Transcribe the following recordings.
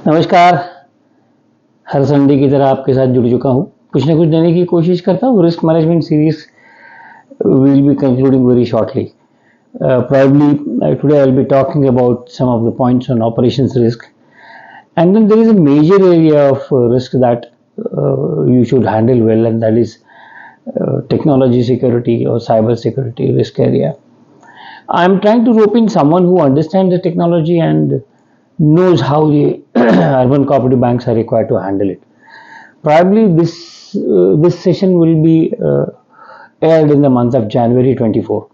नमस्कार। हर संडे की तरह आपके साथ जुड़ चुका हूँ, कुछ ना कुछ देने की कोशिश करता हूँ। Risk management series will be concluding very shortly. Probably today I'll be talking about some of the points on operations risk, and then there is a major area of risk that you should handle well, and that is technology security or cyber security risk area. I'm trying to rope in someone who understands the technology and knows how the urban cooperative banks are required to handle it. Probably this session will be aired in the month of January 24.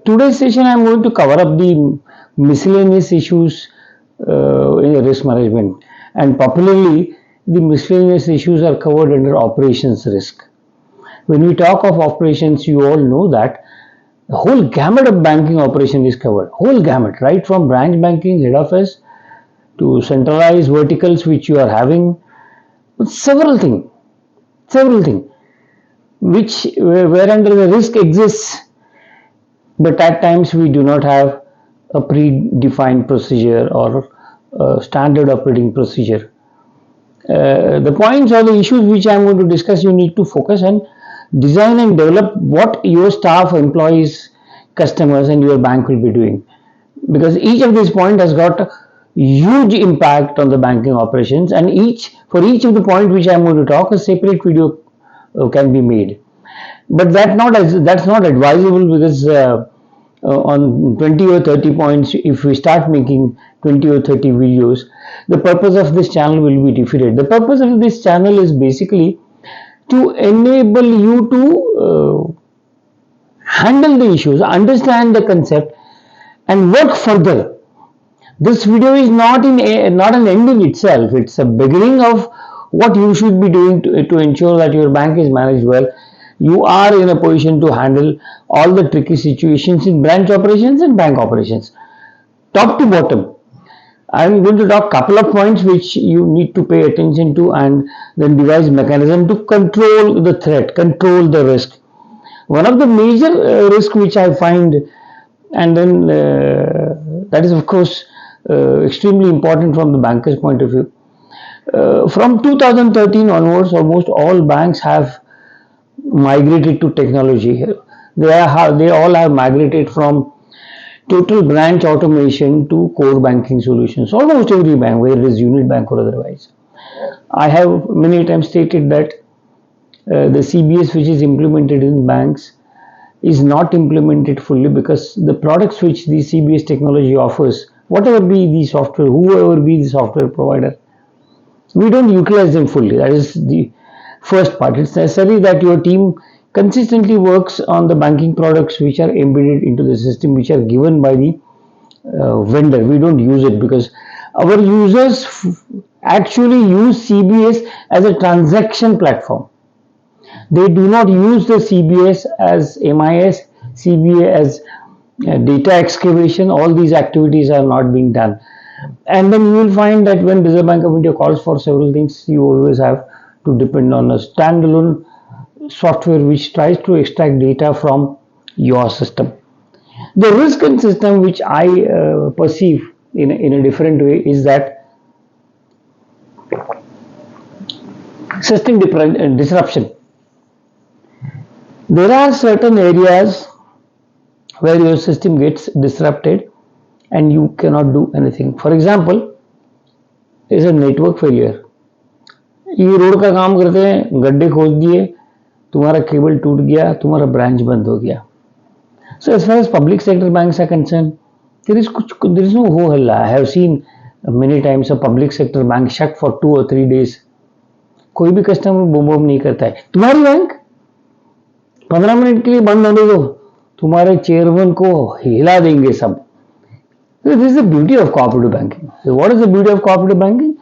Today's session I'm going to cover up the miscellaneous issues in risk management, and popularly the miscellaneous issues are covered under operations risk. When we talk of operations, you all know that the whole gamut of banking operation is covered. Whole gamut, right from branch banking, head office, to centralized verticals which you are having, several things, which where under the risk exists, but at times we do not have a predefined procedure or a standard operating procedure. The points or the issues which I am going to discuss, you need to focus on design and develop what your staff, employees, customers and your bank will be doing, because each of these points has got a huge impact on the banking operations, and for each of the point which I am going to talk, a separate video can be made. But that's not advisable, because on 20 or 30 points, if we start making 20 or 30 videos, the purpose of this channel will be defeated. The purpose of this channel is basically to enable you to handle the issues, understand the concept and work further. This video is not an end in itself. It's a beginning of what you should be doing to ensure that your bank is managed well. You are in a position to handle all the tricky situations in branch operations and bank operations, top to bottom. I'm going to talk a couple of points which you need to pay attention to, and then devise mechanism to control the threat, control the risk. One of the major risk which I find, and then that is of course extremely important from the banker's point of view. From 2013 onwards, almost all banks have migrated to technology. They all have migrated from total branch automation to core banking solutions. Almost every bank, whether it is unit bank or otherwise. I have many times stated that the CBS which is implemented in banks is not implemented fully, because the products which the CBS technology offers, whatever be the software, whoever be the software provider, we don't utilize them fully. That is the first part. It's necessary that your team consistently works on the banking products which are embedded into the system, which are given by the vendor. We don't use it because our users actually use CBS as a transaction platform. They do not use the CBS as MIS, CBA as data excavation. All these activities are not being done. And then you will find that when Reserve Bank of India calls for several things, you always have to depend on a standalone software which tries to extract data from your system. The risk in system which I perceive in a different way is that system disruption. There are certain areas where your system gets disrupted and you cannot do anything. For example, is a network failure. ये road का काम करते हैं, गड्ढे खोद दिए, तुम्हारा cable टूट गया, तुम्हारा ब्रांच बंद हो गया. So as far as public sector banks are concerned, there is no ho halla. I have seen many times a public sector bank shut for 2 or 3 days. कोई भी कस्टमर बूम नहीं करता है. तुम्हारी बैंक 15 मिनट के लिए बंद होने दो, तुम्हारे चेयरमैन को हिला देंगे सब. This is the beauty of cooperative banking. So what is the beauty of cooperative banking?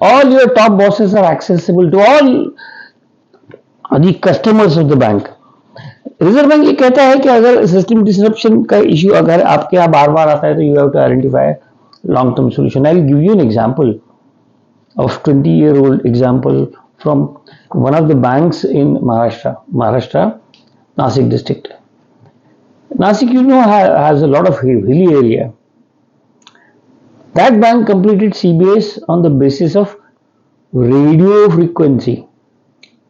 All your top bosses are accessible to all the customers of the bank. Reserve bank ये कहता है कि अगर system disruption का issue अगर आपके यहाँ बार बार आता है, तो you have to identify long term solution. I will give you an example of 20-year-old example from one of the banks in Maharashtra, Nasik district. Nasik, has a lot of hilly area. That bank completed CBS on the basis of radio frequency.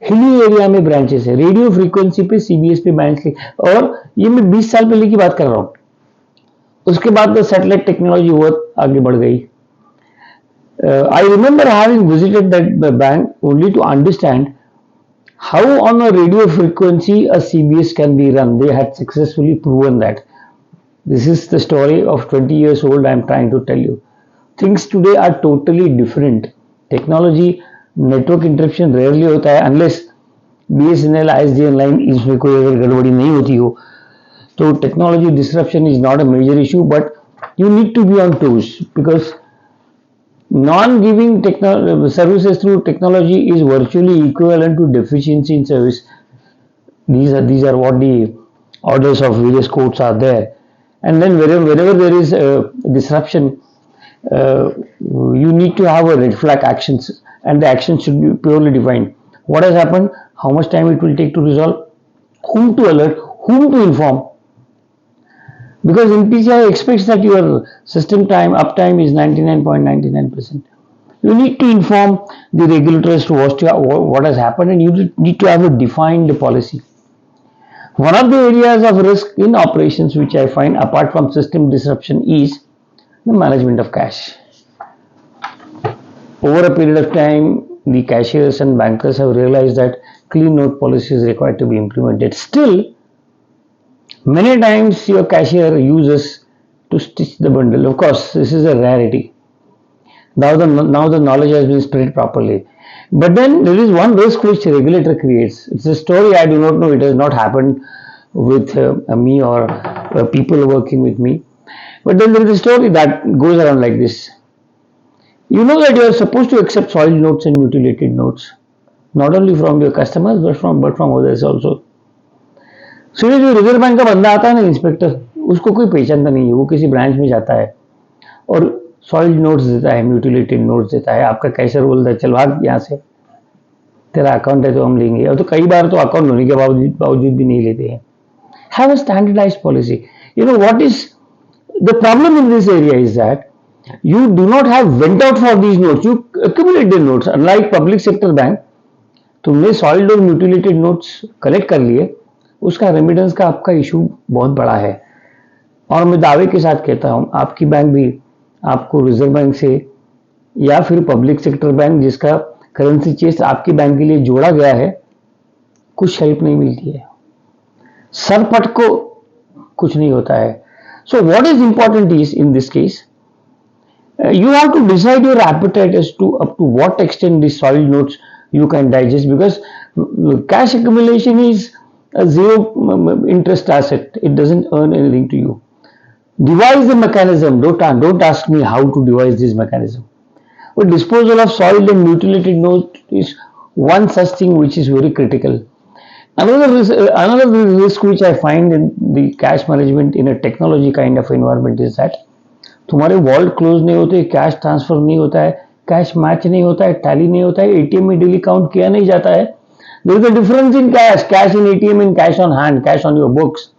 Hilly area में branches है, radio frequency पे CBS पे bank ली. और ये मैं 20 साल पहले की बात कर रहा हूँ. उसके बाद तो सैटेलाइट टेक्नोलॉजी बहुत आगे बढ़ गई. I remember having visited that bank only to understand how on a radio frequency a CBS can be run. They had successfully proven that. This is the story of 20 years old I am trying to tell you. Things today are totally different. Technology, network interruption rarely होता है unless BSNL, ISDN line इसमें कोई अगर गड़बड़ी नहीं होती हो. So technology disruption is not a major issue, but you need to be on toes because non-giving services through technology is virtually equivalent to deficiency in service. These are what the orders of various courts are there. And then wherever there is disruption, you need to have a red flag actions, and the actions should be purely defined. What has happened? How much time it will take to resolve? Whom to alert? Whom to inform? Because NPCI expects that your system time uptime is 99.99%. You need to inform the regulator as to what has happened, and you need to have a defined policy. One of the areas of risk in operations which I find apart from system disruption is the management of cash. Over a period of time, the cashiers and bankers have realized that clean note policy is required to be implemented. Still, many times your cashier uses to stitch the bundle. Of course, this is a rarity. Now the knowledge has been spread properly. But then there is one risk which the regulator creates. It's a story I do not know. It has not happened with me or people working with me. But then there is a story that goes around like this. You know that you are supposed to accept soiled notes and mutilated notes, not only from your customers but from others also. So जो reserve bank का बंदा आता है ना, inspector, उसको कोई पहचानता नहीं है. वो किसी ब्रांच में जाता है और सॉइल्ड नोट्स देता है, म्यूटिलेटेड नोट्स देता है. आपका कैशियर बोलता है चल भाग यहाँ से, तेरा अकाउंट है तो हम लेंगे. और तो कई बार तो अकाउंट होने के बावजूद भी नहीं लेते हैं. Have a standardized policy. You know what is the problem in this area is that you do not have went out for these notes. You accumulate the notes. Unlike public sector bank, तुमने soiled और mutilated notes collect कर लिए, उसका remittance का आपका issue बहुत बड़ा है. और मैं दावे के साथ कहता हूं, आपकी बैंक भी आपको रिजर्व बैंक से या फिर पब्लिक सेक्टर बैंक जिसका करेंसी चेस्ट आपकी बैंक के लिए जोड़ा गया है, कुछ हेल्प नहीं मिलती है. सरपट को कुछ नहीं होता है. So what is important is in this case you have to decide your appetite as to up to what extent these soiled notes you can digest, because cash accumulation is a zero interest asset. It doesn't earn anything to you. Devise the mechanism. Don't ask me how to devise this mechanism. But disposal of soiled and mutilated notes is one such thing which is very critical. Another risk which I find in the cash management in a technology kind of environment is that तुम्हारे vault close नहीं होते, cash transfer नहीं होता है, cash match नहीं होता है, tally नहीं होता है, एटीएम में डेली काउंट किया नहीं जाता है. There is a difference in cash in ATM in cash on hand, cash on your books.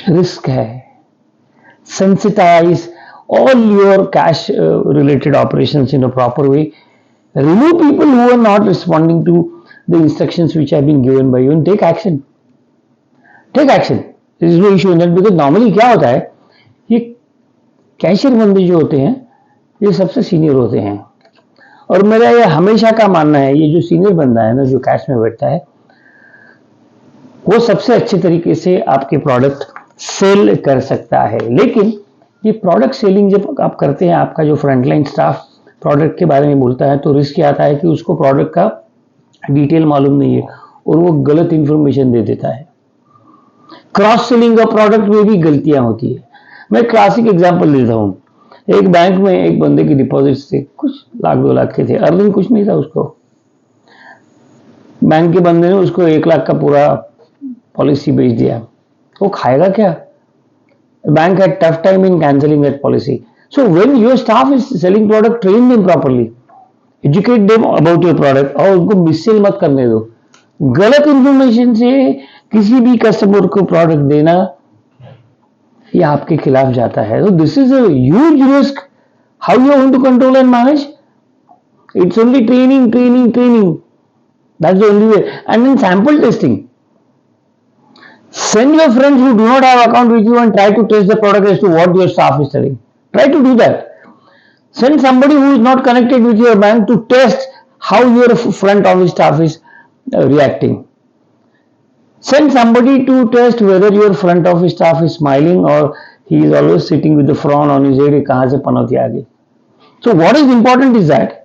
Risk है. Sensitize all your cash related operations in a proper way. Remove people who are not responding to the instructions which have been given by you and take action. Take action. There is no issue in that, because normally क्या होता है, ये cashier बंदे जो होते हैं ये सबसे सीनियर होते हैं. और मेरा ये हमेशा का मानना है, ये जो सीनियर बंदा है ना, जो कैश में बैठता है, वो सबसे अच्छे तरीके से आपके प्रोडक्ट सेल कर सकता है. लेकिन ये प्रोडक्ट सेलिंग जब आप करते हैं, आपका जो फ्रंटलाइन स्टाफ प्रोडक्ट के बारे में बोलता है, तो रिस्क क्या आता है कि उसको प्रोडक्ट का डिटेल मालूम नहीं है और वो गलत इंफॉर्मेशन दे देता है. क्रॉस सेलिंग ऑफ प्रोडक्ट में भी गलतियां होती है. मैं क्लासिक एग्जांपल देता हूं. एक बैंक में एक बंदे की डिपॉजिट्स थे, कुछ लाख 2 लाख के थे, अर्निंग कुछ नहीं था उसको. बैंक के बंदे ने उसको 1 लाख का पूरा पॉलिसी बेच दिया. वो खाएगा क्या? Bank had tough time in cancelling that policy. So when your staff is selling product, train them properly, educate them about your product और उनको मिससेल मत करने दो. गलत इंफॉर्मेशन से किसी भी कस्टमर को प्रोडक्ट देना ये आपके खिलाफ जाता है. तो this is a huge risk. How you want to control and manage? It's only training, training, training. That's the only way. And then sample testing. Send your friends who do not have account with you and try to test the product as to what your staff is telling. Try to do that. Send somebody who is not connected with your bank to test how your front office staff is reacting. Send somebody to test whether your front office staff is smiling or he is always sitting with the frown on his head. कहाँ से पनौती आ गई? So what is important is that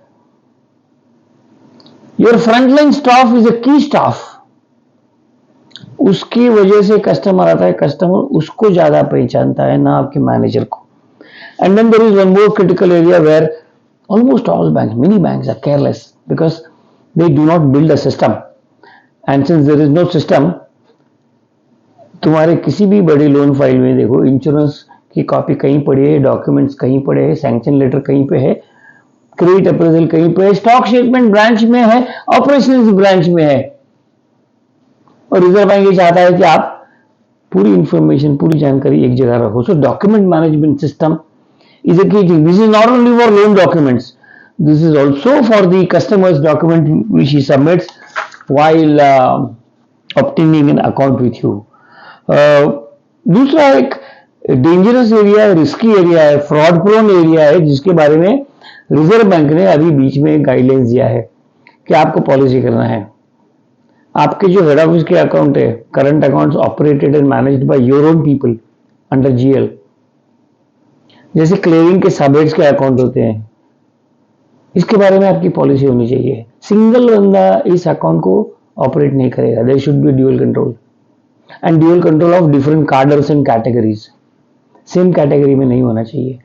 your frontline staff is a key staff. उसकी वजह से customer आता है, customer उसको ज्यादा पहचानता है, ना आपके मैनेजर को. And then there is one more critical area where almost all banks, many banks are careless because they do not build a system. And since there is no system, तुम्हारे किसी भी बड़ी लोन फाइल में देखो, insurance की copy कहीं पड़ी है, डॉक्यूमेंट्स कहीं पड़े हैं, सैंक्शन लेटर कहीं पे है, क्रेडिट अप्रेजल कहीं पे है, स्टॉक स्टेटमेंट ब्रांच में है, ऑपरेशंस ब्रांच में है. और रिजर्व बैंक ये चाहता है कि आप पूरी इंफॉर्मेशन, पूरी जानकारी एक जगह रखो. So document management system is a key thing. This is not only for loan documents. This is also for the customer's document which he submits while obtaining an account with you. दूसरा एक dangerous area है, risky area है, fraud prone area है, जिसके बारे में reserve bank ने अभी बीच में गाइडलाइंस दिया है कि आपको पॉलिसी करना है. आपके जो हेड ऑफिस के अकाउंट है, current accounts operated and managed by your own people under GL, जैसे क्लियरिंग के सबहेड्स के अकाउंट होते हैं, इसके बारे में आपकी पॉलिसी होनी चाहिए. सिंगल बंदा इस अकाउंट को ऑपरेट नहीं करेगा. There should be dual control and dual control of different cadres and categories. Same category में नहीं होना चाहिए.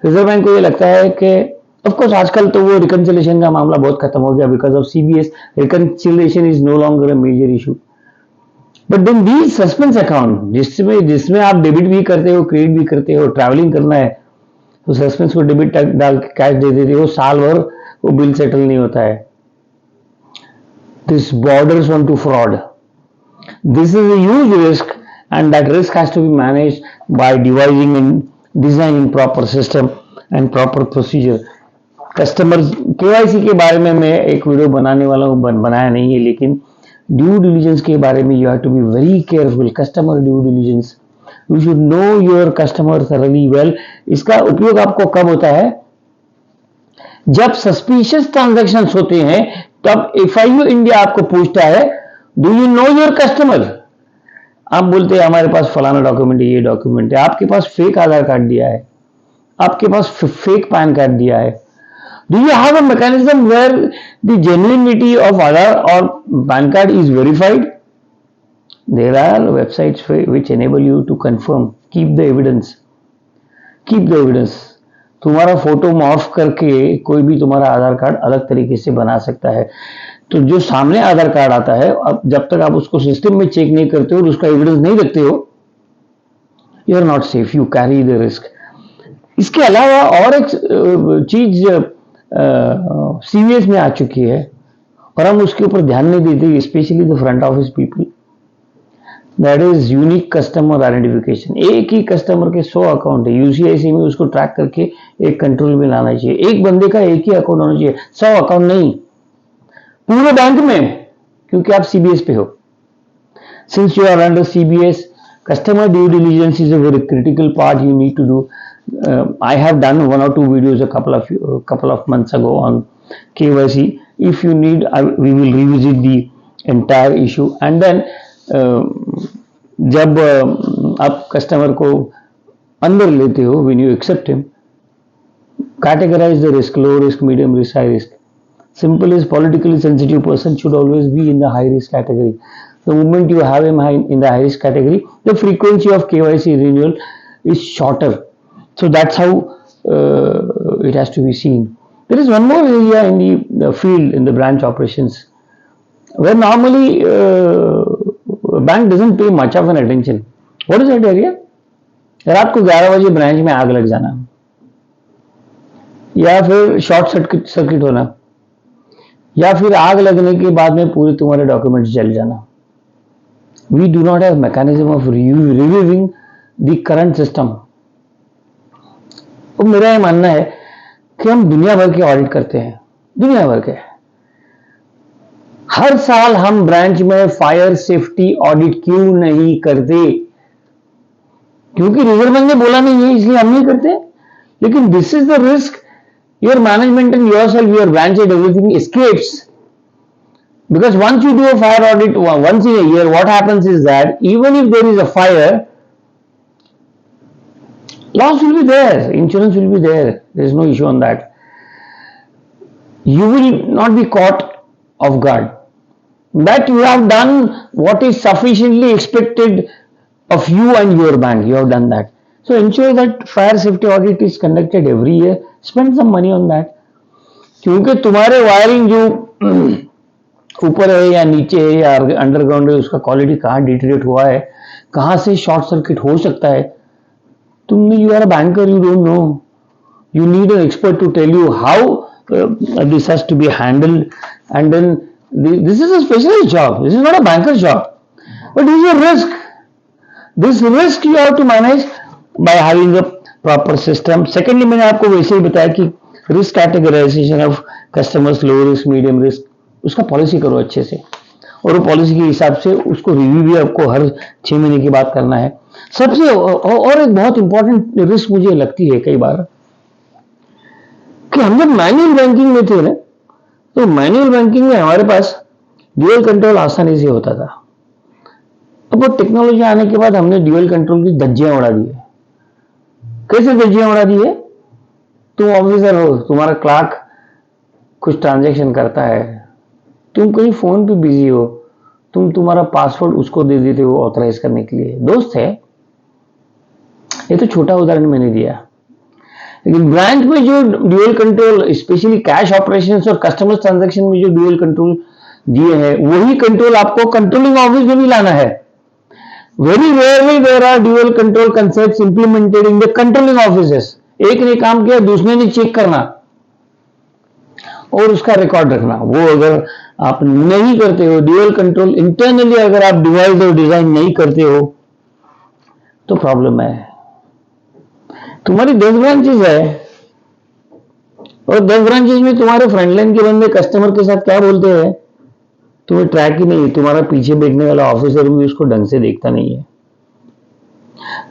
रिजर्व बैंक को ये लगता है कि ऑफकोर्स आजकल तो वो रिकंसिलेशन का मामला बहुत खत्म हो गया because of CBS. Reconciliation is no longer a major issue. But then these suspense account जिसमें आप डेबिट भी करते हो, क्रेडिट भी करते हो, ट्रैवलिंग करना है, तो सस्पेंस को डेबिट डाल के कैश दे देते हो, साल भर वो बिल सेटल नहीं होता है. This borders on to fraud. This is a huge risk and that risk has to be managed by devising and designing proper system and proper procedure. Customer KYC के बारे में मैं एक वीडियो बनाने वाला हूँ, बनाया नहीं है, लेकिन ड्यू डिलिजेंस के बारे में you have to be very careful. Customer due diligence, you should know your customer thoroughly well. इसका उपयोग आपको कब होता है? जब सस्पिशियस ट्रांजैक्शंस होते हैं, तब एफआईयू इंडिया आपको पूछता है do you know your customer. आप बोलते हैं हमारे पास फलाना डॉक्यूमेंट है, ये डॉक्यूमेंट है. आपके पास फेक आधार कार्ड दिया है, आपके पास फेक पैन कार्ड दिया है. Do you have a mechanism where the genuineness of Aadhaar और PAN card is verified? There are websites which enable you to confirm. Keep the evidence. Keep the evidence. तुम्हारा photo morph करके कोई भी तुम्हारा आधार card अलग तरीके से बना सकता है. तो जो सामने आधार कार्ड आता है, अब जब तक आप उसको सिस्टम में चेक नहीं करते हो और उसका एविडेंस नहीं रखते हो, you are not safe. You carry the risk. इसके अलावा और एक चीज सीवीएस में आ चुकी है और हम उसके ऊपर ध्यान नहीं देते, specially the front office people. That is unique customer identification. एक ही कस्टमर के 100 अकाउंट है, यूसीआईसी में उसको ट्रैक करके एक कंट्रोल में लाना चाहिए. एक बंदे का एक ही अकाउंट होना चाहिए, 100 अकाउंट नहीं पूरे बैंक में, क्योंकि आप सीबीएस पे हो. Since you are under CBS, customer due diligence is a very critical part you need to do. I have done 1 or 2 videos a couple of months ago on KYC. If you need, we will revisit the entire issue. And then जब आप customer को अंदर लेते हो, when you accept him, categorize the risk: low risk, medium risk, high risk. Simple is politically sensitive person should always be in the high risk category. The moment you have him in the high risk category, the frequency of KYC renewal is shorter. So that's how it has to be seen. There is one more area in the field, in the branch operations, where normally bank doesn't pay much of an attention. What is that area? रात को 11 बजे branch में आग लग जाना, या फिर short circuit होना, या फिर आग लगने के बाद में पूरे तुम्हारे डॉक्यूमेंट्स जल जाना. We do not have mechanism of reviewing the current system. तो मेरा ये मानना है कि हम दुनिया भर के ऑडिट करते हैं, दुनिया भर के। हर साल हम ब्रांच में फायर सेफ्टी ऑडिट क्यों नहीं करते? क्योंकि रिजर्व बैंक ने बोला नहीं है, इसलिए हम नहीं करते। लेकिन this is the risk your management and yourself, your branch and everything escapes. Because once you do a fire audit once in a year, what happens is that even if there is a fire, loss will be there, insurance will be there, there is no issue on that. You will not be caught off guard. That you have done what is sufficiently expected of you and your bank, you have done that. So ensure that fire safety audit is conducted every year. Spend some money on that. क्योंकि तुम्हारे wiring जो ऊपर है या नीचे है या underground है, उसका क्वालिटी कहाँ डिटेरियोरेट हुआ है, कहाँ से शॉर्ट सर्किट हो सकता है, तुमने, you are a banker, you don't know, you need an expert to tell you how this has to be handled. And then this is a specialist job, this is not a banker's job, but this is a risk. This risk you have to manage by having a proper system. Secondly, मैंने आपको वैसे ही बताया कि risk categorization of customers, low risk, medium risk, उसका policy करो अच्छे से, और वो पॉलिसी के हिसाब से उसको रिव्यू भी आपको हर 6 महीने की बात करना है। सबसे और एक बहुत इंपॉर्टेंट रिस्क मुझे लगती है कई बार कि हम जब मैनुअल बैंकिंग में थे ना, तो मैनुअल बैंकिंग में हमारे पास ड्यूअल कंट्रोल आसानी से होता था। अब वो टेक्नोलॉजी आने के बाद हमने ड्यूअल कंट्रोल की धज्जियां उड़ा दी है। कैसे धज्जियां उड़ा दी है? तुम ऑफिसर हो, तुम्हारा क्लार्क कुछ ट्रांजैक्शन करता है, तुम कहीं फोन पे बिजी हो, तुम्हारा पासवर्ड उसको दे देते हो ऑथराइज करने के लिए, दोस्त है। ये तो छोटा उदाहरण मैंने दिया, लेकिन ब्रांच में जो dual control, specially cash operations और कस्टमर ट्रांजैक्शन में जो ड्यूअल कंट्रोल दिए हैं, वही कंट्रोल आपको कंट्रोलिंग ऑफिस में भी लाना है। Very rarely there are dual control concepts implemented in the controlling offices. एक ने काम किया, दूसरे ने चेक करना और उसका रिकॉर्ड रखना। वो अगर आप नहीं करते हो ड्यूअल कंट्रोल इंटरनली, अगर आप डिवाइस और डिजाइन नहीं करते हो तो प्रॉब्लम है। तुम्हारी 10 ब्रांचेस है और 10 ब्रांचेस में तुम्हारे फ्रंटलाइन के बंदे कस्टमर के साथ क्या बोलते हैं तुम्हें ट्रैक ही नहीं। तुम्हारा पीछे बैठने वाला ऑफिसर भी उसको ढंग से देखता नहीं है।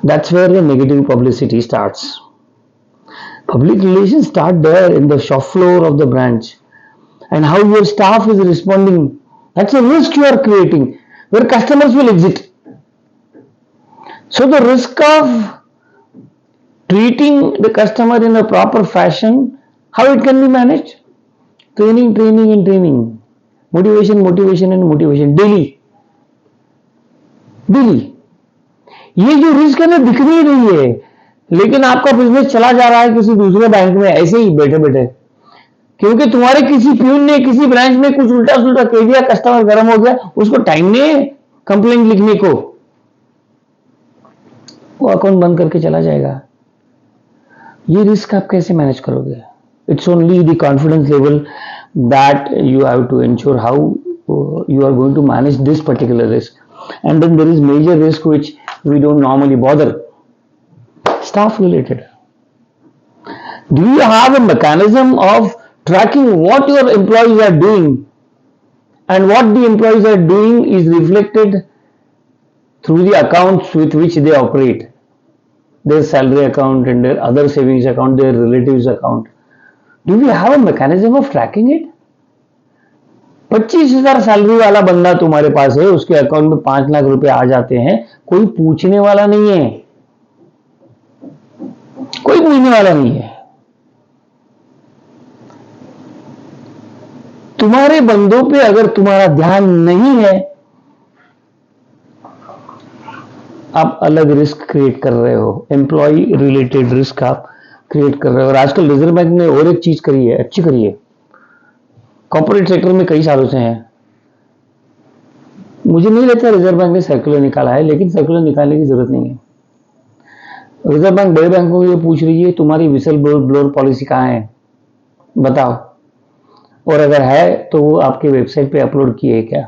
That's where the negative publicity starts. Public relations start there in the shop floor of the branch, and how your staff is responding. That's a risk you are creating where customers will exit. So the risk of treating the customer in a proper fashion, how it can be managed? Training and training, motivation and motivation, daily. ये जो risk है ना दिख नहीं रही है, लेकिन आपका बिजनेस चला जा रहा है किसी दूसरे बैंक में ऐसे ही बैठे बैठे, क्योंकि तुम्हारे किसी प्यून ने किसी ब्रांच में कुछ उल्टा सुल्टा कह दिया, कस्टमर गर्म हो गया, उसको टाइम नहीं है कंप्लेंट लिखने को, वो अकाउंट बंद करके चला जाएगा। ये रिस्क आप कैसे मैनेज करोगे? It's only the confidence level that you have to ensure how you are going to manage this particular risk, and then there is major risk which we don't normally bother. Staff related. Do you have a mechanism of tracking what your employees are doing, and what the employees are doing is reflected through the accounts with which they operate, their salary account and their other savings account, their relatives account? Do we have a mechanism of tracking it? 25,000 salary वाला बंदा तुम्हारे पास है, उसके account में 5 लाख रुपए आ जाते हैं, कोई पूछने वाला नहीं है, कोई पूछने वाला नहीं है। तुम्हारे बंदों पे अगर तुम्हारा ध्यान नहीं है, आप अलग रिस्क क्रिएट कर रहे हो, एम्प्लॉय रिलेटेड रिस्क आप क्रिएट कर रहे हो। और आजकल रिजर्व बैंक ने और एक चीज करी है, अच्छी करी है, कॉर्पोरेट सेक्टर में कई सालों से है। मुझे नहीं लगता रिजर्व बैंक ने सर्कुलर निकाला है, लेकिन सर्कुलर निकालने की जरूरत नहीं है। रिजर्व बैंक बड़े बैंकों को ये पूछ रही है तुम्हारी विसल ब्लोअर पॉलिसी कहाँ है, बताओ, और अगर है तो वो आपके वेबसाइट पे अपलोड की है क्या?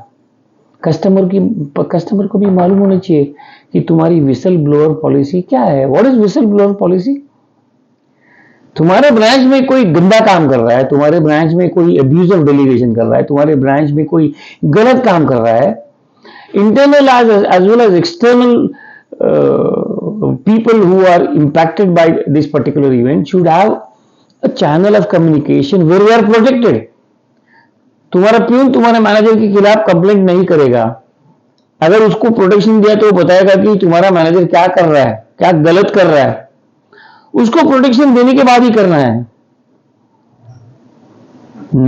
कस्टमर को भी मालूम होना चाहिए कि तुम्हारी विसल ब्लोअर पॉलिसी क्या है। What is whistle blower policy? तुम्हारे ब्रांच में कोई गंदा काम कर रहा है, तुम्हारे ब्रांच में कोई अब्यूज ऑफ डेलीगेशन कर रहा है, तुम्हारे ब्रांच में कोई गलत काम कर रहा है, internal as well as external people who are impacted by this particular event should have a channel of communication where we are protected. तुम्हारा प्यून तुम्हारे मैनेजर के खिलाफ कंप्लेंट नहीं करेगा। अगर उसको प्रोटेक्शन दिया तो वो बताएगा कि तुम्हारा मैनेजर क्या कर रहा है, क्या गलत कर रहा है, उसको प्रोटेक्शन देने के बाद ही करना है।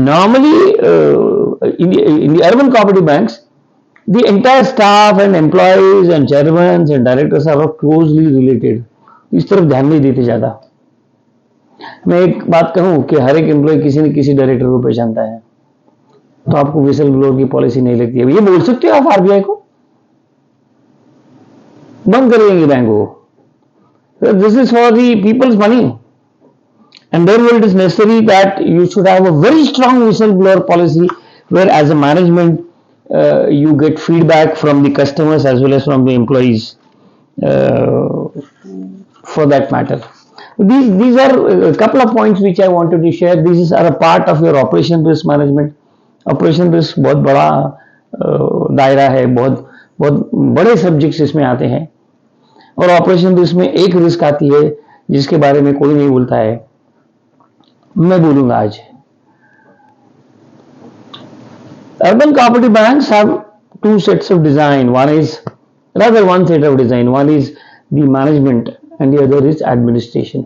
Normally, in the urban cooperative banks, the entire staff and employees and chairmen and directors are closely related. इस तरफ ध्यान नहीं देते ज्यादा। मैं एक बात कहूं कि हर एक एम्प्लॉय किसी न किसी डायरेक्टर को पहचानता है, तो आपको विसल ब्लोअर की पॉलिसी नहीं लगती है। ये बोल सकते हो आप आरबीआई को, बंद कर देंगे बैंक को। This is for the peoples money and therefore it is necessary that you should have a very strong whistleblower policy where as a management you get feedback from the customers as well as from the employees for that matter. These are a couple of points which I wanted to share. These are a part of your operation risk management. Operation risk बहुत बड़ा दायरा है, बहुत बड़े subjects इसमें आते हैं, और ऑपरेशन रिस्क में एक रिस्क आती है जिसके बारे में कोई नहीं बोलता है, मैं बोलूंगा आज। Urban cooperative banks have two sets of design. One set of design. One is the management and the other is administration.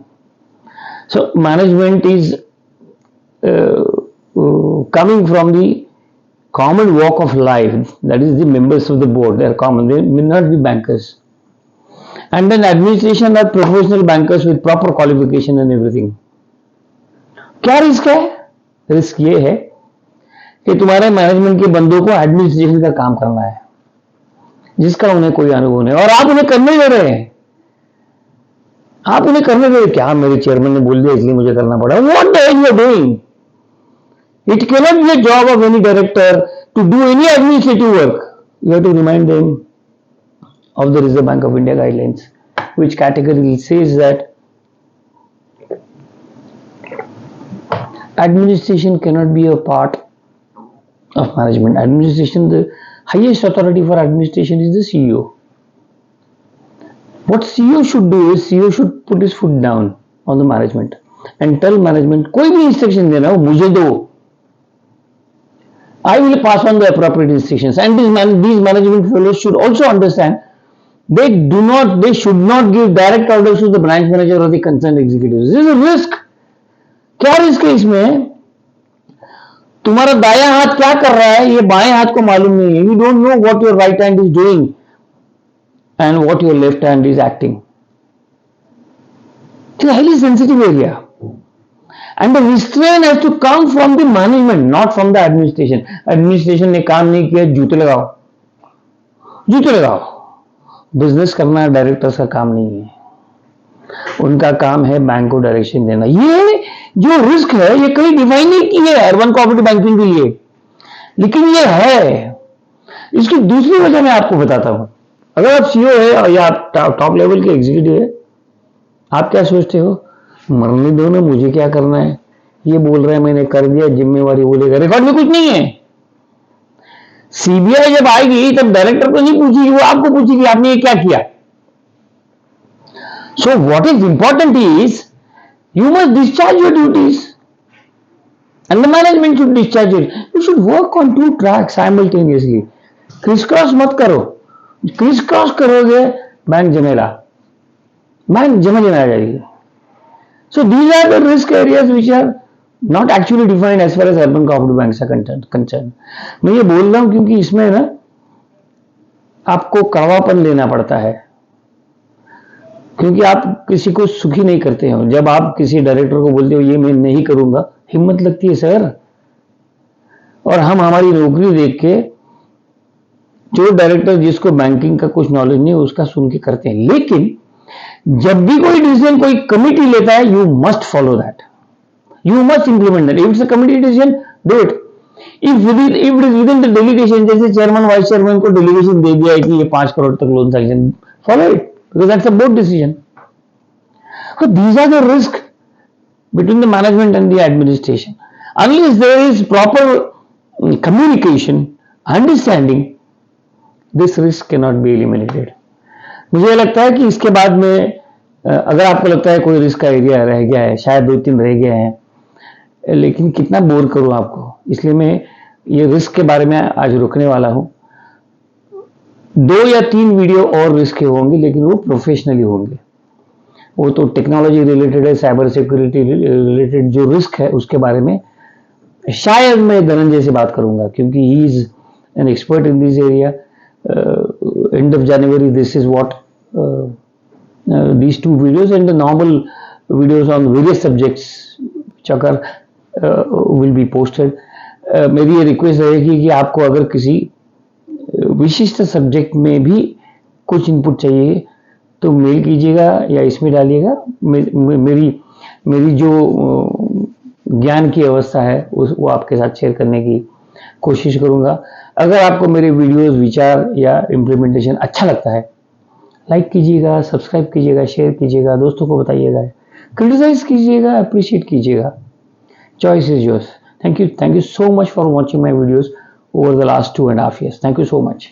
So management is coming from the common walk of life. That is the members of the board. They are common. They may not be bankers. And then administration are professional bankers with proper qualification and everything. क्या risk है? Risk ये है कि तुम्हारे management के बंदों को administration का काम करना है जिसका उन्हें कोई अनुभव नहीं, और आप उन्हें करने दे रहे हैं। आप उन्हें करने दे रहे, क्या मेरे चेयरमैन ने बोल दिया इसलिए मुझे करना पड़ा। What the hell you are doing? It cannot be a job of any director to do any administrative work. You have to remind them of the Reserve Bank of India guidelines which category says that administration cannot be a part of management. Administration, the highest authority for administration is the CEO. What CEO should do is CEO should put his foot down on the management and tell management, कोई भी instruction देना हो मुझे दो, I will pass on the appropriate instructions. And these management fellows should also understand they should not give direct orders to the branch manager or the concerned executives. This is a risk. क्या risk है इसमें? तुम्हारा दायां हाथ क्या कर रहा है ये बाएं हाथ को मालूम नहीं है। You don't know what your right hand is doing and what your left hand is acting. It's a highly sensitive area and the restraint has to come from the management, not from the administration. Administration ने काम नहीं किया, जूते लगाओ, जूते लगाओ। Business करना directors का काम नहीं है, उनका काम है बैंक को डायरेक्शन देना। ये जो रिस्क है ये कहीं डिफाइन नहीं की है अर्बन कोऑपरेटिव बैंकिंग के लिए, लेकिन ये है। इसकी दूसरी वजह मैं आपको बताता हूं। अगर आप सीईओ है या आप टॉप लेवल के एग्जीक्यूटिव है, आप क्या सोचते हो, मरने दो ना, मुझे क्या करना है, ये बोल रहा है मैंने कर दिया, जिम्मेवारी बोलेगा, रिकॉर्ड में कुछ नहीं है। सीबीआई जब आएगी तब डायरेक्टर को नहीं पूछेगी, वो आपको पूछेगी आपने ये क्या किया। So what is important is you must discharge your duties and the management should discharge it. You should work on two tracks simultaneously. Crisscross मत करो, crisscross करोगे बैंक जमेला, बैंक जमा आ जाएगी। So these are the risk areas which are not actually defined as far as urban cooperative banks are concerned. मैं ये बोल रहा हूं क्योंकि इसमें ना आपको कड़वापन लेना पड़ता है, क्योंकि आप किसी को सुखी नहीं करते हो। जब आप किसी डायरेक्टर को बोलते हो ये मैं नहीं करूंगा, हिम्मत लगती है सर। और हम हमारी नौकरी देख के जो डायरेक्टर जिसको बैंकिंग का कुछ नॉलेज नहीं उसका सुन के करते हैं, लेकिन जब भी कोई डिसीजन कोई कमिटी लेता है you must follow that, you must implement that. If it's a committee decision do it, if it is within the delegation, जैसे चेयरमैन वाइस चेयरमैन को डेलीगेशन दे दिया है कि ये 5 करोड़ तक loan sanction, follow it because that's a board decision. So these are the risk between the management and the administration. Unless there is proper communication, understanding, this risk cannot be eliminated. मुझे लगता है कि इसके बाद में अगर आपको लगता है कोई रिस्क का एरिया रह गया है, शायद 2-3 रह गए हैं, लेकिन कितना बोर करूं आपको, इसलिए मैं ये रिस्क के बारे में आज रुकने वाला हूं. 2 या 3 वीडियो और रिस्क के होंगे, लेकिन वो प्रोफेशनली होंगे. वो तो टेक्नोलॉजी रिलेटेड है, साइबर सिक्योरिटी रिलेटेड जो रिस्क है उसके बारे में शायद मैं धनंजय से बात करूंगा, क्योंकि he is an expert in this area. End of January this is what these 2 videos and the normal videos on various subjects चकर will be posted. मेरी ये रिक्वेस्ट रहेगी कि आपको अगर किसी विशिष्ट सब्जेक्ट में भी कुछ इनपुट चाहिए तो मेल कीजिएगा या इसमें डालिएगा. मेरी जो ज्ञान की अवस्था है वो आपके साथ शेयर करने की कोशिश करूंगा. अगर आपको मेरे वीडियोस, विचार या इम्प्लीमेंटेशन अच्छा लगता है, लाइक कीजिएगा, सब्सक्राइब कीजिएगा, शेयर कीजिएगा, दोस्तों को बताइएगा, क्रिटिसाइज कीजिएगा, अप्रिशिएट कीजिएगा. Choice is yours. Thank you so much for watching my videos over the last 2.5 years. Thank you so much.